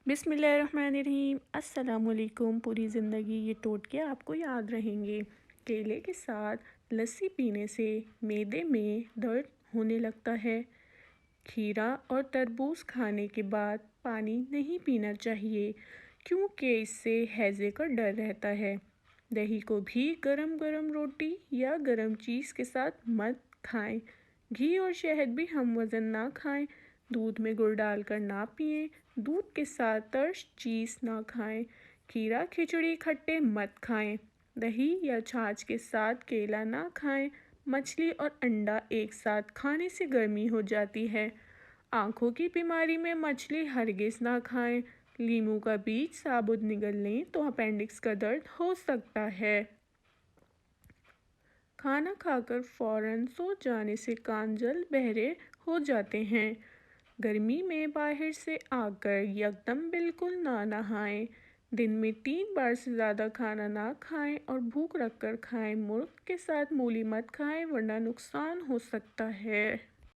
بسم اللہ الرحمن الرحیم۔ السلام علیکم۔ پوری زندگی یہ ٹوٹکے آپ کو یاد رہیں گے۔ کیلے کے ساتھ لسی پینے سے معدے میں درد ہونے لگتا ہے۔ کھیرا اور تربوز کھانے کے بعد پانی نہیں پینا چاہیے کیونکہ اس سے ہیضے کا ڈر رہتا ہے۔ دہی کو بھی گرم گرم روٹی یا گرم چیز کے ساتھ مت کھائیں۔ گھی اور شہد بھی ہم وزن نہ کھائیں۔ دودھ میں گڑ ڈال کر نہ پئیں۔ دودھ کے ساتھ ترش چیز نہ کھائیں۔ کھیرا کھچڑی کھٹے مت کھائیں۔ دہی یا چھاچھ کے ساتھ کیلا نہ کھائیں۔ مچھلی اور انڈا ایک ساتھ کھانے سے گرمی ہو جاتی ہے۔ آنکھوں کی بیماری میں مچھلی ہرگز نہ کھائیں۔ لیموں کا بیج ثابت نگل لیں تو اپینڈکس کا درد ہو سکتا ہے۔ کھانا کھا کر فوراً سو جانے سے کان جلد بہرے ہو جاتے ہیں۔ گرمی میں باہر سے آ کر یکدم بالکل نہ نہائیں۔ دن میں 3 بار سے زیادہ کھانا نہ کھائیں اور بھوک رکھ کر کھائیں۔ مرغ کے ساتھ مولی مت کھائیں ورنہ نقصان ہو سکتا ہے۔